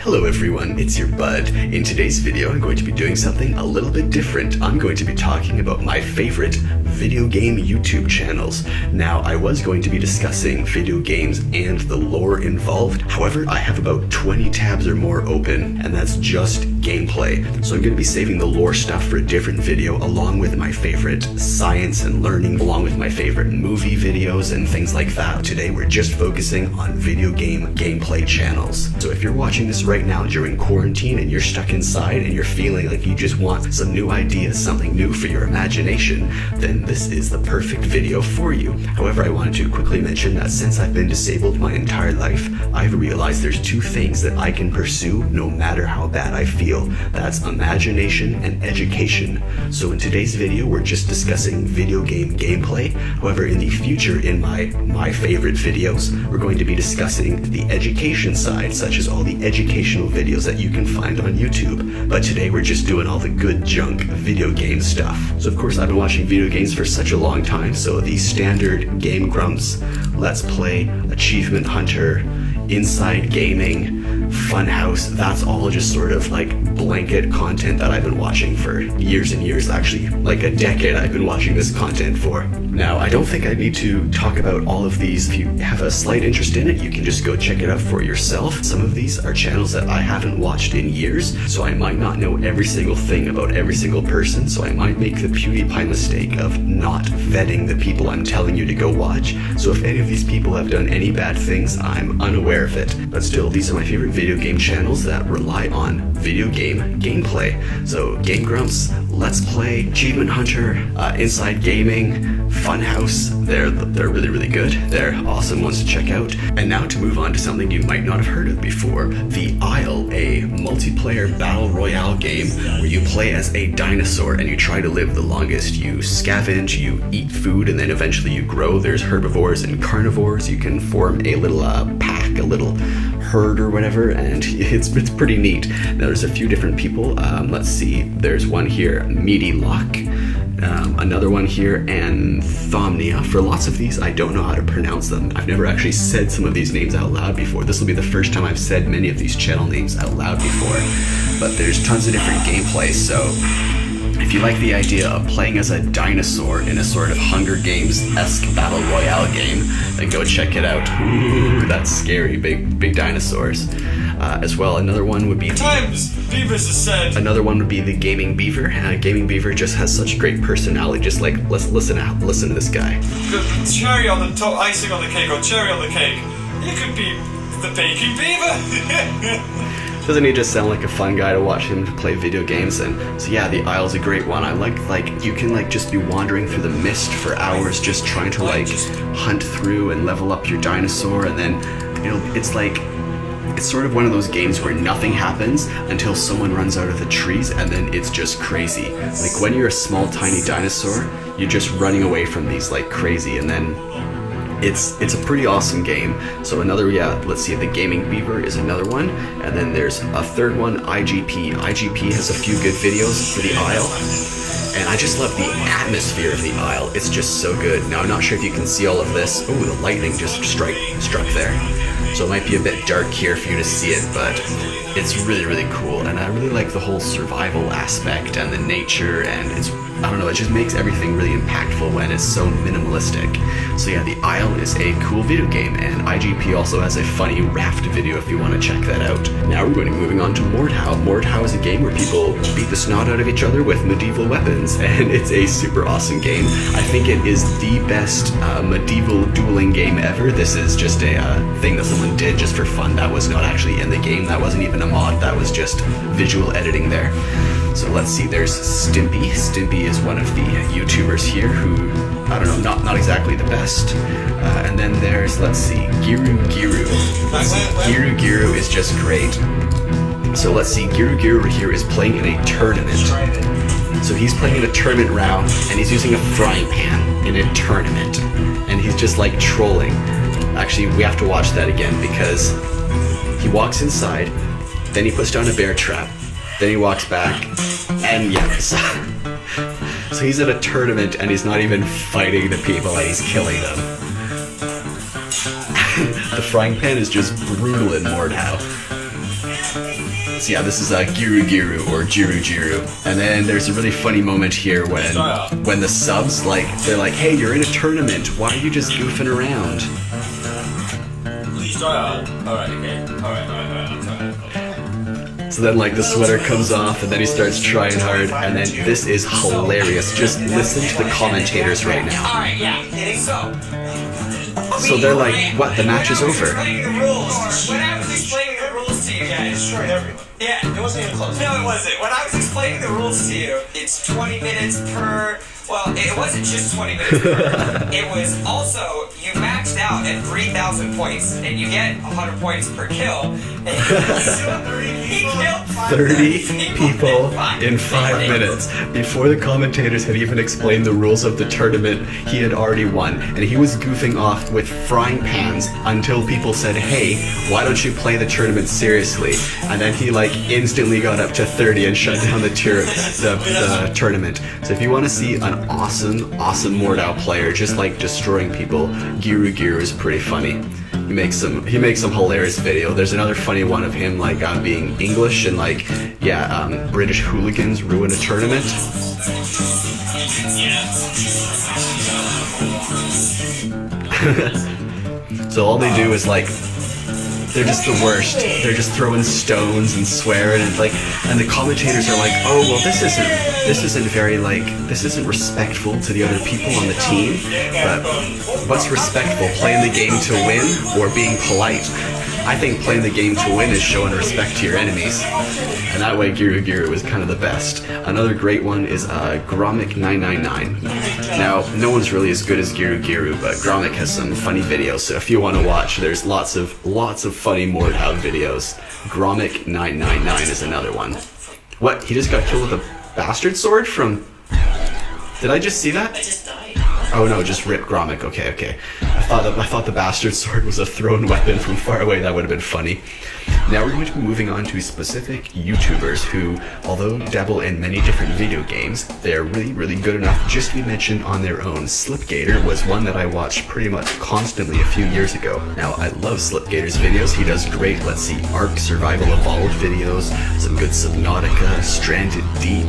Hello everyone, it's your bud. In today's video, I'm going to be doing something a little bit different. I'm going to be talking about my favorite video game YouTube channels. Now, I was going to be discussing video games and the lore involved. However, I have about 20 tabs or more open, and that's just gameplay. So I'm going to be saving the lore stuff for a different video, along with my favorite science and learning, along with my favorite movie videos and things like that. Today, we're just focusing on video game gameplay channels. So if you're watching this right now during quarantine and you're stuck inside and you're feeling like you just want some new ideas, something new for your imagination, then this is the perfect video for you. However, I wanted to quickly mention that since I've been disabled my entire life, I've realized there's two things that I can pursue no matter how bad I feel. That's imagination and education. So in today's video, we're just discussing video game gameplay. However, in the future, in my favorite videos, we're going to be discussing the education side, such as all the educational videos that you can find on YouTube. But today we're just doing all the good junk video game stuff. So of course I've been watching video games for such a long time, so the standard Game Grumps, Let's Play, Achievement Hunter, Inside Gaming, Funhaus, that's all just sort of like blanket content that I've been watching for years and years, actually like a decade I've been watching this content for. Now, I don't think I need to talk about all of these. If you have a slight interest in it, you can just go check it out for yourself. Some of these are channels that I haven't watched in years, so I might not know every single thing about every single person, so I might make the PewDiePie mistake of not vetting the people I'm telling you to go watch. So if any of these people have done any bad things, I'm unaware of it. But still, these are my favorite video game channels that rely on video game gameplay. So Game Grumps, Let's Play, Achievement Hunter, Inside Gaming, Funhaus, they're really good. They're awesome ones to check out. And now to move on to something you might not have heard of before, The Isle, a multiplayer battle royale game where you play as a dinosaur and you try to live the longest. You scavenge, you eat food, and then eventually you grow. There's herbivores and carnivores. You can form a little pack, a little herd or whatever, and it's pretty neat. Now there's a few different people. Let's see, there's one here, MeatyLock. Another one here, Anthomnia. For lots of these, I don't know how to pronounce them. I've never actually said some of these names out loud before. This will be the first time I've said many of these channel names out loud before. But there's tons of different gameplay, so if you like the idea of playing as a dinosaur in a sort of Hunger Games-esque battle royale game, then go check it out. Ooh, that's scary, big dinosaurs. As well, another one would be another one would be the GamingBeaver. GamingBeaver just has such great personality. Just like listen to this guy. The cherry on the top, icing on the cake, or cherry on the cake. You could be the baking beaver. Doesn't he just sound like a fun guy to watch him play video games? And so yeah, the Isle's a great one. I like you can like just be wandering through the mist for hours, just trying to like hunt through and level up your dinosaur, and then it's sort of one of those games where nothing happens until someone runs out of the trees, and then it's just crazy. Like when you're a small tiny dinosaur, you're just running away from these like crazy, and then it's a pretty awesome game. So another, let's see, the GamingBeaver is another one, and then there's a third one, IGP. IGP has a few good videos for the Isle, and I just love the atmosphere of the Isle. It's just so good. Now I'm not sure if you can see all of this. Oh, the lightning just struck there. So it might be a bit dark here for you to see it, but it's really cool, and I really like the whole survival aspect and the nature, and I don't know, it just makes everything really impactful when it's so minimalistic. So yeah, the Isle is a cool video game, and IGP also has a funny raft video if you want to check that out. Now we're going to be moving on to Mordhau. Mordhau is a game where people beat the snot out of each other with medieval weapons, and it's a super awesome game. I think it is the best medieval dueling game ever. This is just a thing that someone did just for fun. That was not actually in the game. That wasn't even a mod. That was just visual editing there. So let's see, there's Stimpee. Stimpee is one of the YouTubers here who, I don't know, not exactly the best. And then there's, let's see, GIRU. GIRU is just great. So let's see, GIRU here is playing in a tournament. So he's playing in a tournament round, and he's using a frying pan in a tournament. And he's just like trolling. Actually, we have to watch that again, because he walks inside, then he puts down a bear trap, then he walks back, and yes. So he's at a tournament and he's not even fighting the people, and he's killing them. The frying pan is just brutal in Mordhau. So yeah, this is GIRU or GIRU. And then there's a really funny moment here when the subs, like, they're like, hey, you're in a tournament, why are you just goofing around? Alright, okay. Alright, I'm sorry. So then, like, the sweater comes off, and then he starts trying hard, and then this is hilarious. Just listen to the commentators right now. Alright, yeah. So they're like, what, the match is over? Explaining the rules. When I was explaining the rules to you guys, destroyed everyone. Yeah, it wasn't even close. No, it wasn't. When I was explaining the rules to you, it's 20 minutes per. Well, it wasn't just 20 minutes per. It was also, you maxed out at 3,000 points, and you get 100 points per kill. And he killed 30 people in 5 minutes. Before the commentators had even explained the rules of the tournament, he had already won. And he was goofing off with frying pans until people said, hey, why don't you play the tournament seriously? And then he, like, instantly got up to 30 and shut down the tournament. So if you want to see an awesome Mordau player just, like, destroying people, GIRU is pretty funny. He makes some hilarious video. There's another funny one of him, like, being English and, like, British hooligans ruin a tournament. So all they do is, like, they're just the worst. They're just throwing stones and swearing and, like, and the commentators are like, oh, well, this isn't very, like, this isn't respectful to the other people on the team. But what's respectful, playing the game to win or being polite? I think playing the game to win is showing respect to your enemies. And that way GIRU is kind of the best. Another great one is Grommick999. Now, no one's really as good as GIRU, but Grommick has some funny videos, so if you want to watch, there's lots of funny Mordau videos. Grommick999 is another one. What, he just got killed with a bastard sword from... Did I just see that? I just died. Oh no, just rip Grommick. Okay. I thought the bastard sword was a thrown weapon from far away. That would have been funny. Now we're going to be moving on to specific YouTubers who, although dabble in many different video games, they're really good enough just to be mentioned on their own. Slipgator was one that I watched pretty much constantly a few years ago. Now I love Slipgator's videos. He does great, let's see, Ark Survival Evolved videos, some good Subnautica, Stranded Deep,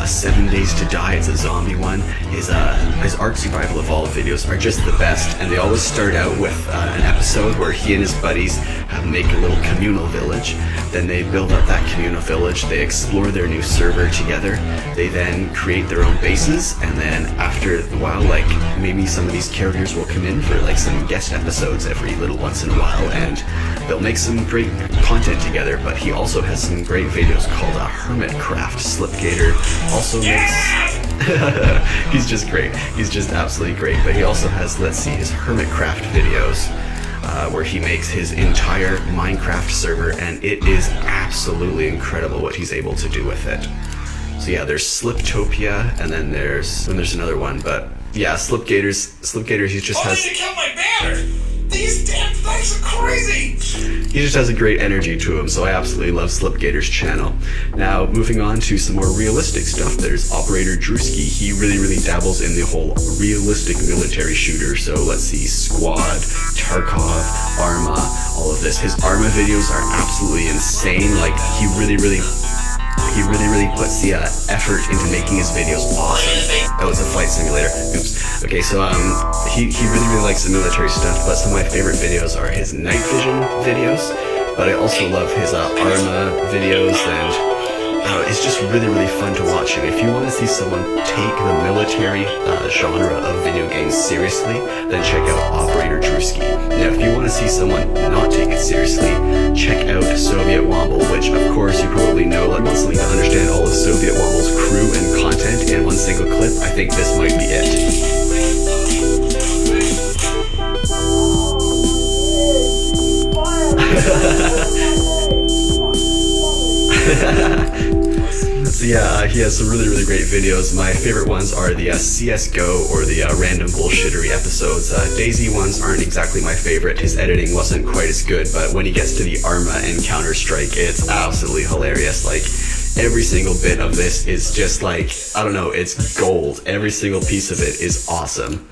7 Days to Die, it's a zombie one. His Ark Survival Evolved videos are just the best, and they always start out with an episode where he and his buddies make a little communal village. Then they build up that communal village, they explore their new server together, they then create their own bases, and then after a while, like, maybe some of these characters will come in for, like, some guest episodes every little once in a while, and they'll make some great content together. But he also has some great videos called Hermitcraft. Slipgator also makes... He's just great. He's just absolutely great. But he also has, let's see, his Hermitcraft videos, where he makes his entire Minecraft server, and it is absolutely incredible what he's able to do with it. So yeah, there's Sliptopia, and then there's another one. But yeah, Slipgator, he just has... Oh, they killed my banner! These damn things are crazy! He just has a great energy to him, so I absolutely love Slipgator's channel. Now, moving on to some more realistic stuff, there's OperatorDrewski. He really dabbles in the whole realistic military shooter, so let's see, Squad, Tarkov, Arma, all of this. His Arma videos are absolutely insane. Like, he really puts the effort into making his videos awesome. That was a flight simulator. Oops. Okay, so he really likes the military stuff, but some of my favorite videos are his night vision videos, but I also love his Arma videos, and it's just really fun to watch. And if you want to see someone take the military genre of video games seriously, then check out OperatorDrewski. Now, if you want to see someone not take it seriously, check out SovietWomble, which of course you probably know. Like, want something to understand all of SovietWomble's crew and content in one single clip, I think this might be it. So yeah, he has some really great videos. My favorite ones are the CSGO or the random bullshittery episodes. Daisy ones aren't exactly my favorite. His editing wasn't quite as good, but when he gets to the Arma and Counter-Strike, it's absolutely hilarious. Like, every single bit of this is just like, I don't know, it's gold. Every single piece of it is awesome.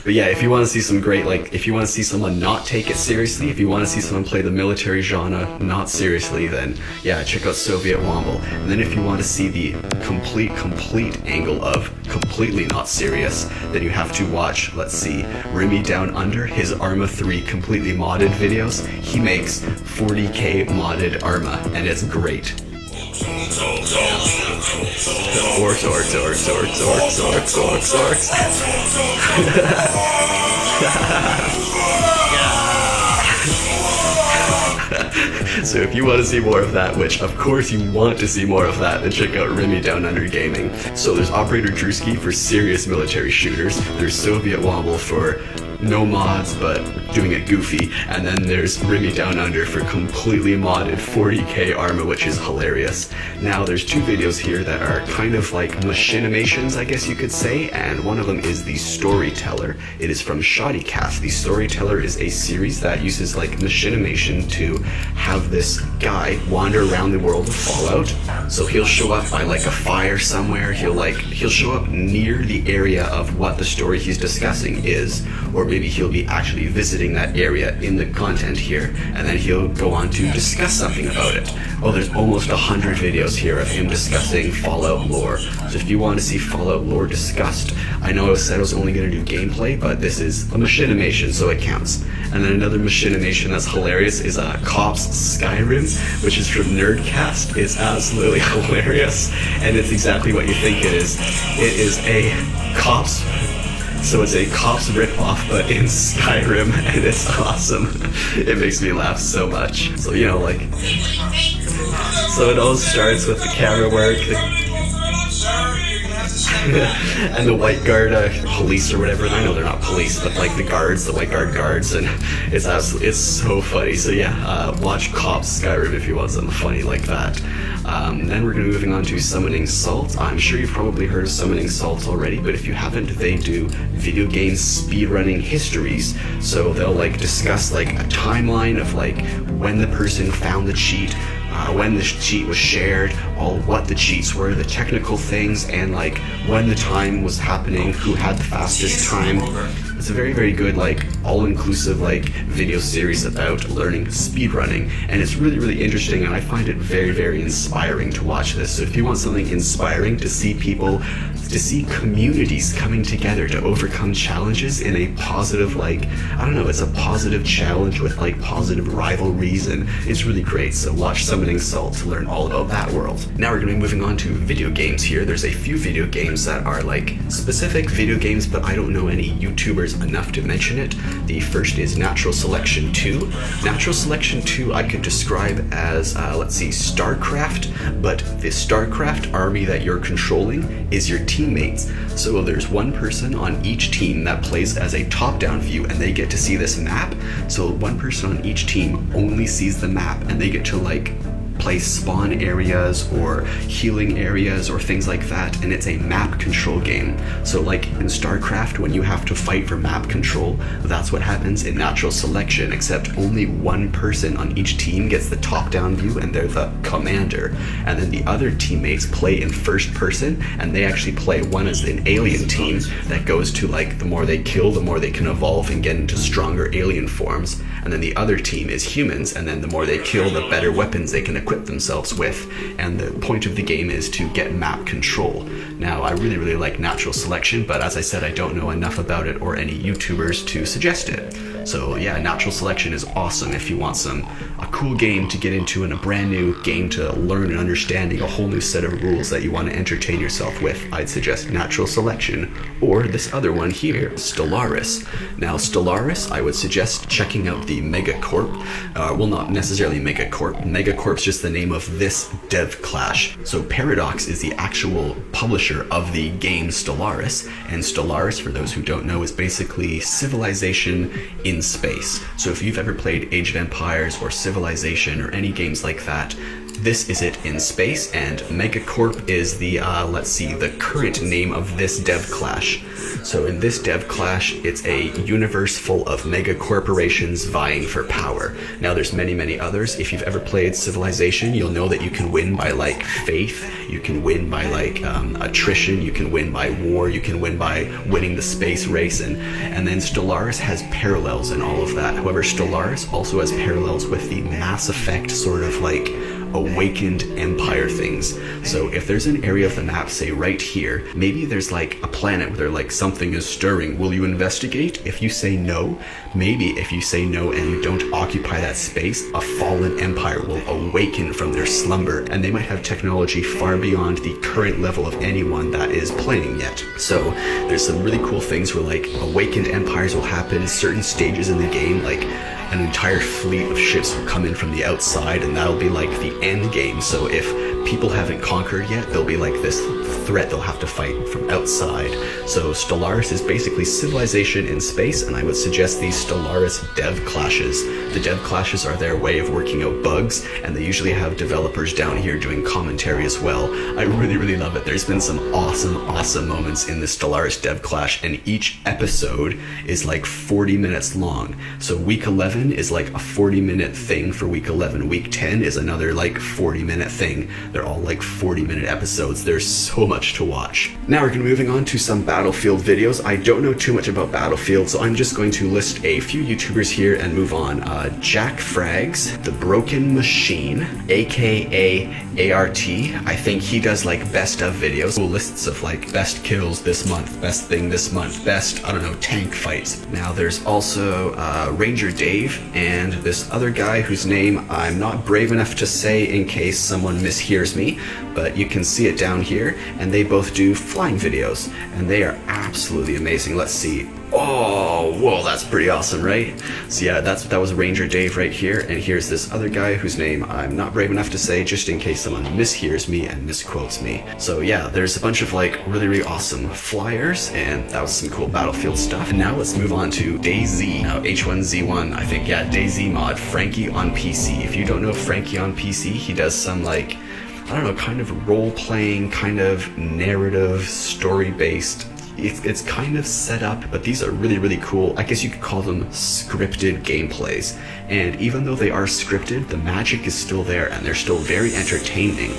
But yeah, if you want to see some great, like, if you want to see someone not take it seriously, if you want to see someone play the military genre not seriously, then yeah, check out SovietWomble. And then if you want to see the complete angle of completely not serious, then you have to watch, let's see, Rimmy Downunder, his Arma 3 completely modded videos. He makes 40k modded Arma, and it's great. Orcs. So if you want to see more of that, which of course you want to see more of that, then check out Rimmy Downunder Gaming. So there's OperatorDrewski for serious military shooters, there's SovietWomble for no mods but doing it goofy, and then there's Rimmy Downunder for completely modded 40k Arma, which is hilarious. Now there's two videos here that are kind of like machinimations, I guess you could say, and one of them is the Storyteller. It is from Shoddycast. The Storyteller is a series that uses like machinimation to have this guy wander around the world of Fallout. So he'll show up by like a fire somewhere, he'll show up near the area of what the story he's discussing is, or maybe he'll be actually visiting that area in the content here, and then he'll go on to discuss something about it. Oh, there's almost 100 videos here of him discussing Fallout lore. So if you want to see Fallout lore discussed, I know I said I was only going to do gameplay, but this is a machinimation, so it counts. And then another machinimation that's hilarious is Cops Skyrim, which is from Nerdcast. It's absolutely hilarious, and it's exactly what you think it is. It is a Cops... So it's a Cops ripoff, but in Skyrim, and it's awesome. It makes me laugh so much. So, you know, like... So it all starts with the camera work, and the white guard police or whatever. I know they're not police, but like the guards, the white guard guards, and it's so funny. So yeah, watch Cops Skyrim if you want something funny like that. Then we're going to be moving on to Summoning Salt. I'm sure you've probably heard of Summoning Salt already, but if you haven't, they do video game speedrunning histories. So they'll like discuss like a timeline of like when the person found the cheat, when the cheat was shared, what the cheats were, the technical things, and like when the time was happening, who had the fastest time. It's a very, very good, like, all-inclusive, like, video series about learning speedrunning, and it's really, really interesting, and I find it very, very inspiring to watch this. So if you want something inspiring to see people, to see communities coming together to overcome challenges in a positive, like, I don't know, it's a positive challenge with, like, positive rivalries, and it's really great. So watch Summoning Salt to learn all about that world. Now we're going to be moving on to video games here. There's a few video games that are, like, specific video games, but I don't know any YouTubers enough to mention it. The first is Natural Selection 2. Natural Selection 2 I could describe as, let's see, StarCraft, but the StarCraft army that you're controlling is your teammates. So there's one person on each team that plays as a top-down view, and they get to see this map. So one person on each team only sees the map, and they get to, like, play spawn areas or healing areas or things like that, and it's a map control game. So like in StarCraft, when you have to fight for map control, that's what happens in Natural Selection, except only one person on each team gets the top-down view, and they're the commander, and then the other teammates play in first person, and they actually play one as an alien team that goes to, like, the more they kill, the more they can evolve and get into stronger alien forms, and then the other team is humans, and then the more they kill, the better weapons they can equip themselves with, and the point of the game is to get map control. Now, I really, really like Natural Selection, but as I said, I don't know enough about it or any YouTubers to suggest it. So yeah, Natural Selection is awesome if you want a cool game to get into and a brand new game to learn and understanding a whole new set of rules that you want to entertain yourself with. I'd suggest Natural Selection, or this other one here, Stellaris. Now, Stellaris, I would suggest checking out the Megacorp. Well, not necessarily Megacorp. Megacorp's just the name of this dev clash. So Paradox is the actual publisher of the game Stellaris, and Stellaris, for those who don't know, is basically civilization in space. So if you've ever played Age of Empires or Civilization or any games like that, this is it in space, and Megacorp is the, let's see, the current name of this dev clash. So in this dev clash, it's a universe full of mega corporations vying for power. Now there's many others. If you've ever played Civilization, you'll know that you can win by like faith, you can win by like attrition, you can win by war, you can win by winning the space race, and then Stellaris has parallels in all of that. However, Stellaris also has parallels with the Mass Effect sort of like awakened empire things. So if there's an area of the map, say right here, maybe there's like a planet where like something is stirring. Will you investigate? If you say no, maybe if you say no and you don't occupy that space, a fallen empire will awaken from their slumber, and they might have technology far beyond the current level of anyone that is playing yet. So there's some really cool things where like awakened empires will happen in certain stages in the game, like an entire fleet of ships will come in from the outside, and that'll be like the end game. So if people haven't conquered yet, there'll be like this threat they'll have to fight from outside. So Stellaris is basically Civilization in space, and I would suggest these Stellaris dev clashes. The dev clashes are their way of working out bugs, and they usually have developers down here doing commentary as well. I really love it. There's been some awesome moments in the Stellaris dev clash, and each episode is like 40 minutes long. So week 11 is like a 40-minute thing for week 11. Week 10 is another like 40-minute thing. They're all like 40-minute episodes. There's so much to watch. Now we're going to be moving on to some Battlefield videos. I don't know too much about Battlefield, so I'm just going to list a few YouTubers here and move on. jackfrags, TheBrokenMachine, aka ART. I think he does like best of videos. Lists of like best kills this month, best thing this month, best, I don't know, tank fights. Now there's also RangerDave and this other guy whose name I'm not brave enough to say in case someone mishears me, but you can see it down here, and they both do flying videos, and they are absolutely amazing. Let's see. Oh, whoa, that's pretty awesome, right? So yeah, that was RangerDave right here, and here's this other guy whose name I'm not brave enough to say just in case someone mishears me and misquotes me. So yeah, there's a bunch of like really awesome flyers, and that was some cool Battlefield stuff. And now let's move on to DayZ. Now H1Z1, I think, yeah, DayZ mod, FRANKIEonPC. If you don't know FRANKIEonPC, he does some like, I don't know, kind of role-playing, kind of narrative, story-based. It's kind of set up, but these are really cool. I guess you could call them scripted gameplays. And even though they are scripted, the magic is still there, and they're still very entertaining.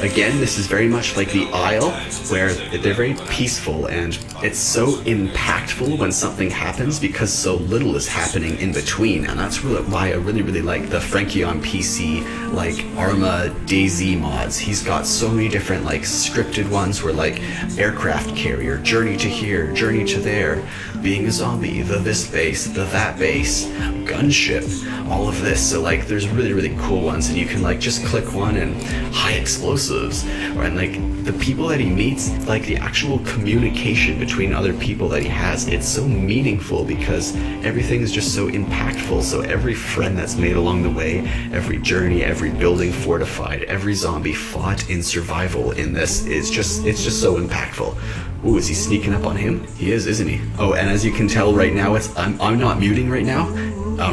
Again, this is very much like the Isle, where they're very peaceful, and it's so impactful when something happens because so little is happening in between, and that's really why I really like the FRANKIEonPC, like Arma DayZ mods. He's got so many different like scripted ones where like aircraft carrier, journey to here, journey to there, being a zombie, the this base, the that base, gunship, all of this. So like there's really cool ones, and you can like just click one and high explosives, and like the people that he meets, like the actual communication between other people that he has, it's so meaningful because everything is just so impactful. So every friend that's made along the way, every journey, every building fortified, every zombie fought in survival in this is just, it's just so impactful. Ooh, is he sneaking up on him? He is, isn't he? Oh, and as you can tell right now, I'm not muting right now.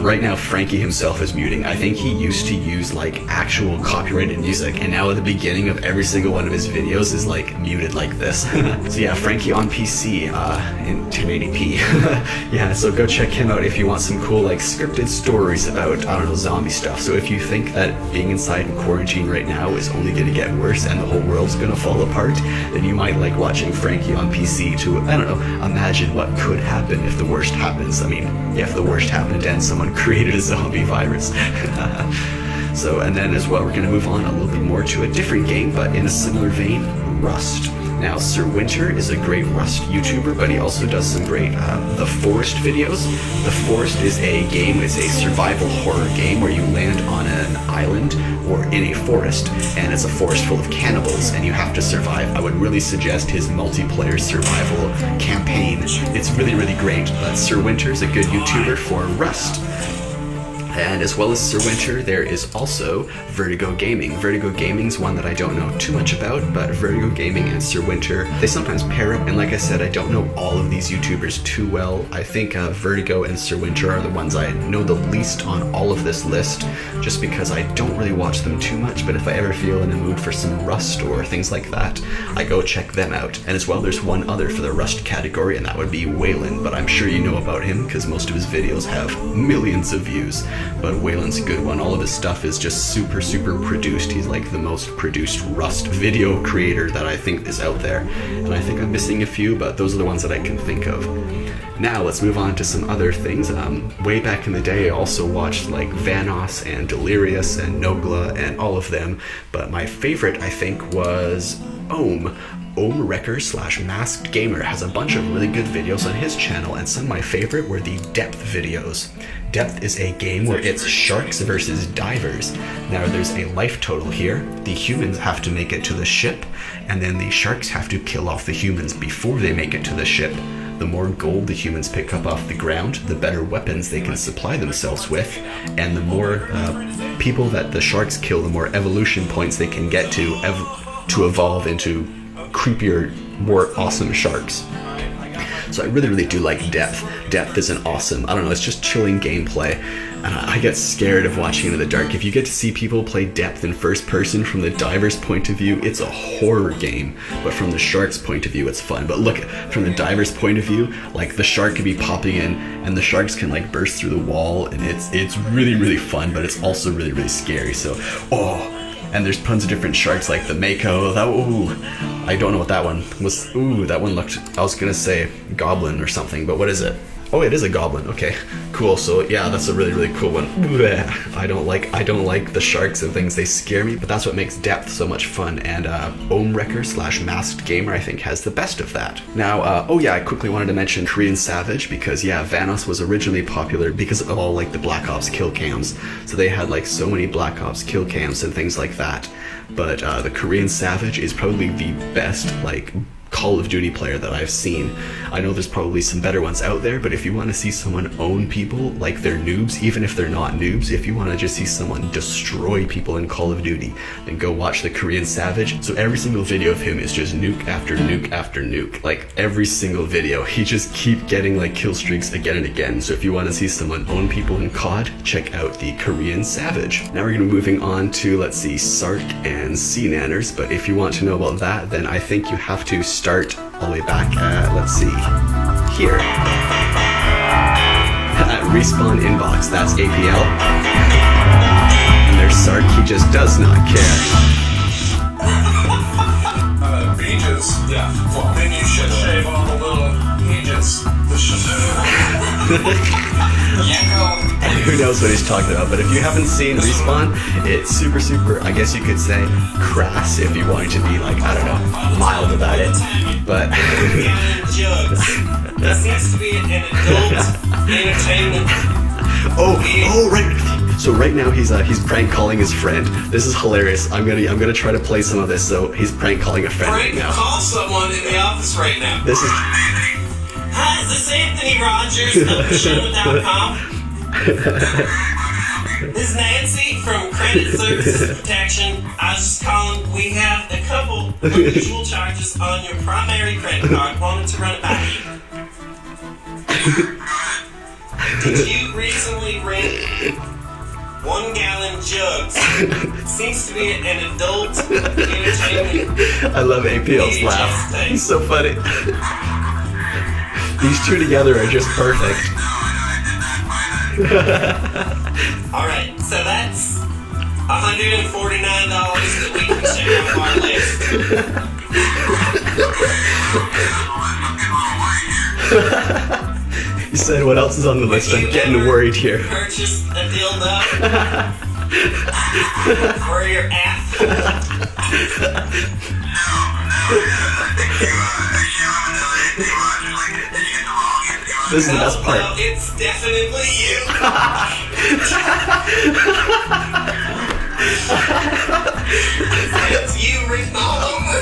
Right now, Frankie himself is muting. I think he used to use like actual copyrighted music, and now at the beginning of every single one of his videos is like muted like this. So yeah, FRANKIEonPC in 1080p. Yeah, so go check him out if you want some cool like scripted stories about, I don't know, zombie stuff. So if you think that being inside in quarantine right now is only going to get worse and the whole world's going to fall apart, then you might like watching FRANKIEonPC to, I don't know, imagine what could happen if the worst happens. I mean, yeah, if the worst happened and someone created a zombie virus. So, and then as well, we're going to move on a little bit more to a different game, but in a similar vein, Rust. Now, Sir Winter is a great Rust YouTuber, but he also does some great The Forest videos. The Forest is a game, it's a survival horror game where you land on an island or in a forest, and it's a forest full of cannibals, and you have to survive. I would really suggest his multiplayer survival campaign. It's really great, but Sir Winter is a good YouTuber for Rust. And as well as Sir Winter, there is also VERTiiGO Gaming. VERTiiGO Gaming's one that I don't know too much about, but VERTiiGO Gaming and Sir Winter, they sometimes pair up. And like I said, I don't know all of these YouTubers too well. I think VERTiiGO and Sir Winter are the ones I know the least on all of this list, just because I don't really watch them too much. But if I ever feel in the mood for some Rust or things like that, I go check them out. And as well, there's one other for the Rust category, and that would be Welyn, but I'm sure you know about him because most of his videos have millions of views. But Welyn's a good one. All of his stuff is just super produced. He's like the most produced Rust video creator that I think is out there. And I think I'm missing a few, but those are the ones that I can think of. Now let's move on to some other things. Way back in the day, I also watched like Vanos and Delirious and Nogla and all of them. But my favorite, I think, was Ohmwreker / Maskedgamer has a bunch of really good videos on his channel, and some of my favorite were the depth videos. Depth is a game where it's sharks versus divers. Now there's a life total here. The humans have to make it to the ship, and then the sharks have to kill off the humans before they make it to the ship. The more gold the humans pick up off the ground, the better weapons they can supply themselves with, and the more people that the sharks kill, the more evolution points they can get to evolve into creepier, more awesome sharks. So I really do like Depth. Depth is an awesome, I don't know, it's just chilling gameplay. And I get scared of watching it in the dark. If you get to see people play Depth in first person from the diver's point of view, it's a horror game. But from the shark's point of view, it's fun. But look, from the diver's point of view, like the shark could be popping in and the sharks can like burst through the wall, and it's really fun, but it's also really scary. So, and there's tons of different sharks like the Mako. I don't know what that one was. That one looked, I was gonna say goblin or something, but what is it? Oh, it is a goblin. Okay, cool. So yeah, that's a really cool one. I don't like the sharks and things. They scare me, but that's what makes Depth so much fun. And Ohmwreker / Maskedgamer, I think, has the best of that. Now, I quickly wanted to mention TheKoreanSavage because yeah, Vanos was originally popular because of all like the Black Ops kill cams. So they had like so many Black Ops kill cams and things like that. But TheKoreanSavage is probably the best like Call of Duty player that I've seen. I know there's probably some better ones out there, but if you want to see someone own people like they're noobs, even if they're not noobs, if you want to just see someone destroy people in Call of Duty, then go watch TheKoreanSavage. So every single video of him is just nuke after nuke after nuke. Like every single video, he just keep getting like kill streaks again and again. So if you want to see someone own people in COD, check out TheKoreanSavage. Now we're going to be moving on to, let's see, Sark and Seannaners, but if you want to know about that, then I think you have to start all the way back at, let's see, here. At Respawn Inbox, that's APL. And there's Sark, he just does not care. Beaches? Yeah. Well, then you should shave all the little pages. Who knows what he's talking about, but if you haven't seen Respawn, it's super, I guess you could say, crass if you wanted to be like, I don't know, mild about it. But It seems to be an adult entertainment. Right. So right now he's prank calling his friend. This is hilarious. I'm gonna try to play some of this. So he's prank calling a friend right now. Call someone in the office right now. This is. Hi, is this Anthony Rogers of Show.com? This is Nancy from Credit Services Protection. I was just calling. We have a couple unusual charges on your primary credit card. Wanted to run it by you. Did you recently rent 1 gallon jugs? Seems to be an adult entertainment. I love APL's laugh. He's so funny. These two together are just perfect. Alright, so that's $149 that we can check off our list. You said what else is on the list? I'm getting worried here. Purchase a dildo for your app. This is the best part. Well, it's definitely you. It's you written all over.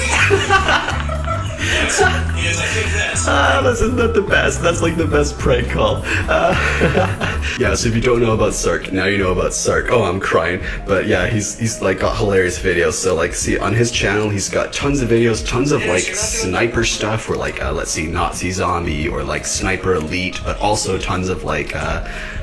He is like, take this. Isn't that the best? That's like the best prank call. Yeah, so if you don't know about Sark, now you know about Sark. Oh, I'm crying. But yeah, he's like got hilarious videos. So like, see on his channel, he's got tons of videos, tons of like sniper stuff, or like let's see, Nazi Zombie, or like Sniper Elite, but also tons of like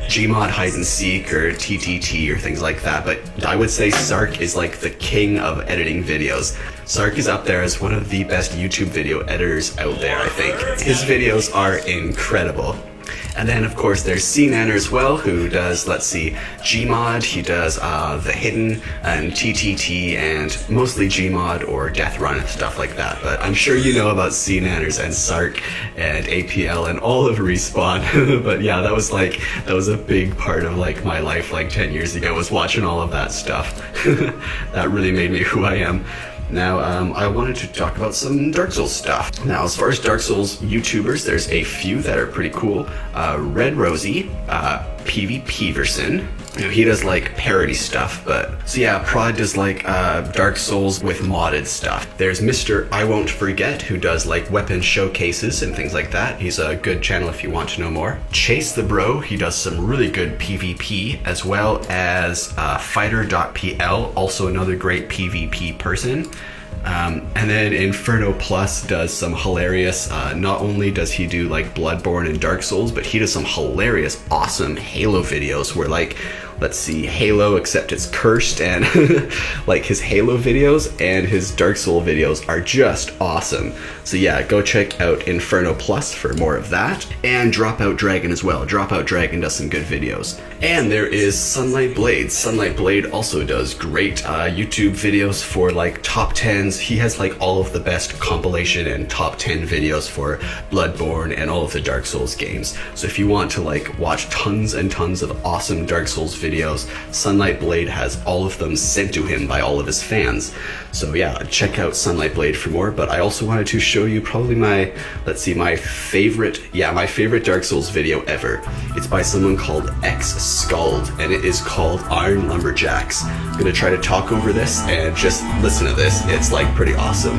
Gmod hide and seek or TTT or things like that. But I would say Sark is like the king of editing videos. Sark is up there as one of the best YouTube video editors out there, I think. His videos are incredible. And then of course there's Seannaners as well, who does, let's see, Gmod, he does The Hidden and TTT and mostly Gmod or Death Run and stuff like that. But I'm sure you know about Seannaners and Sark and APL and all of Respawn. But yeah, that was a big part of like my life like 10 years ago, was watching all of that stuff. That really made me who I am. Now, I wanted to talk about some Dark Souls stuff. Now, as far as Dark Souls YouTubers, there's a few that are pretty cool. Red Rosie, Peeverson. You know, he does like parody stuff, but so yeah, Prod does like Dark Souls with modded stuff. There's Mr. I Won't Forget, who does like weapon showcases and things like that. He's a good channel if you want to know more. ChaseTheBro, he does some really good PvP, as well as Fighter.pl, also another great PvP person. And then InfernoPlus does some hilarious, not only does he do like Bloodborne and Dark Souls, but he does some hilarious, awesome Halo videos where like, let's see, Halo except it's cursed, and like his Halo videos and his Dark Soul videos are just awesome. So yeah, go check out InfernoPlus for more of that. And Dropout Dragon as well. Dropout Dragon does some good videos. And there is Sunlight Blade. Sunlight Blade also does great YouTube videos for like top 10s. He has like all of the best compilation and top 10 videos for Bloodborne and all of the Dark Souls games. So if you want to like watch tons and tons of awesome Dark Souls videos, Sunlight Blade has all of them sent to him by all of his fans. So yeah, check out Sunlight Blade for more. But I also wanted to show you probably my, let's see, my favorite Dark Souls video ever. It's by someone called Xskulled, and it is called Iron Lumberjacks. I'm gonna try to talk over this and just listen to this. It's like pretty awesome.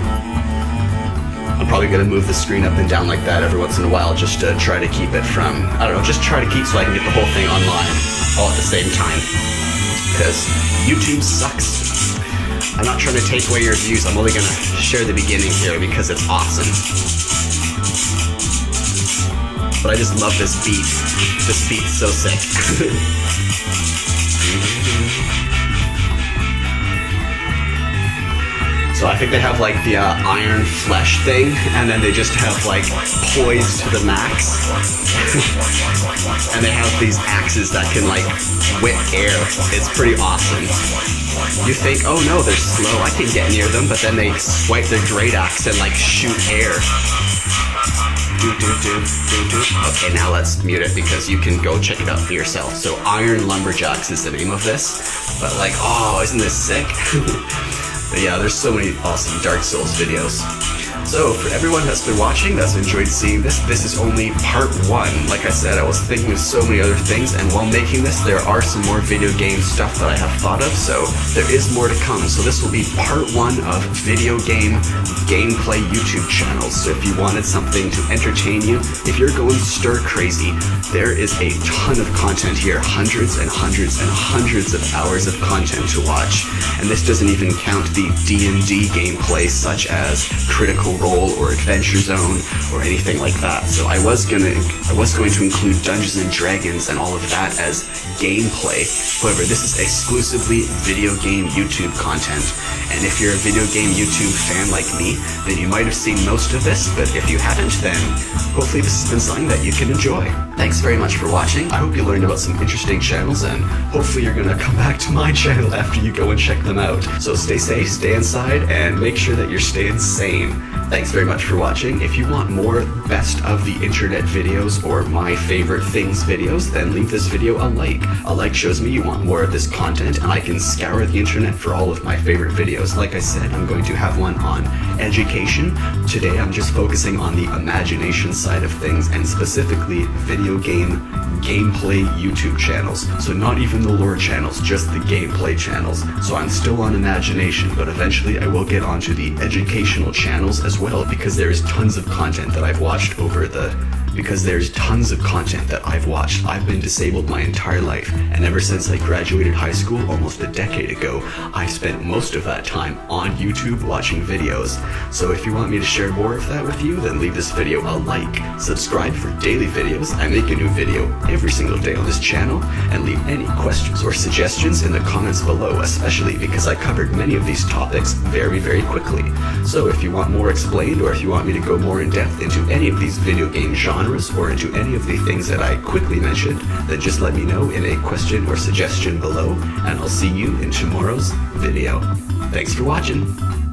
I'm probably gonna move the screen up and down like that every once in a while, just to try to keep it from, I don't know, just try to keep so I can get the whole thing online all at the same time. Because YouTube sucks. I'm not trying to take away your views, I'm only gonna share the beginning here because it's awesome. But I just love this beat. This beat's so sick. So I think they have like the iron flesh thing, and then they just have like poise to the max. And they have these axes that can like whip air. It's pretty awesome. You think, oh no, they're slow, I can get near them, but then they swipe their great axe and like shoot air. Okay, now let's mute it because you can go check it out for yourself. So Iron Lumberjacks is the name of this. But like, oh, isn't this sick? But yeah, there's so many awesome Dark Souls videos. So for everyone that's been watching, that's enjoyed seeing this, this is only part 1. Like I said, I was thinking of so many other things, and while making this, there are some more video game stuff that I have thought of, so there is more to come. So this will be part 1 of video game gameplay YouTube channels. So if you wanted something to entertain you, if you're going stir crazy, there is a ton of content here, hundreds and hundreds and hundreds of hours of content to watch. And this doesn't even count the D&D gameplay such as Critical Role or Adventure Zone or anything like that. So I was going to include Dungeons and Dragons and all of that as gameplay. However, this is exclusively video game YouTube content. And if you're a video game YouTube fan like me, then you might have seen most of this, but if you haven't, then hopefully this has been something that you can enjoy. Thanks very much for watching. I hope you learned about some interesting channels, and hopefully you're gonna come back to my channel after you go and check them out. So stay safe, stay inside, and make sure that you're staying sane. Thanks very much for watching. If you want more best of the internet videos or my favorite things videos, then leave this video a like. A like shows me you want more of this content, and I can scour the internet for all of my favorite videos. Like I said, I'm going to have one on education. Today I'm just focusing on the imagination side of things, and specifically video video game gameplay YouTube channels. So not even the lore channels, just the gameplay channels. So I'm still on Imagination, but eventually I will get onto the educational channels as well, because there's tons of content that I've watched I've been disabled my entire life, and ever since I graduated high school almost a decade ago, I spent most of that time on YouTube watching videos. So if you want me to share more of that with you, then leave this video a like, subscribe for daily videos. I make a new video every single day on this channel, and leave any questions or suggestions in the comments below, especially because I covered many of these topics very, very quickly. So if you want more explained, or if you want me to go more in depth into any of these video game genres, or into any of the things that I quickly mentioned, then just let me know in a question or suggestion below, and I'll see you in tomorrow's video. Thanks for watching.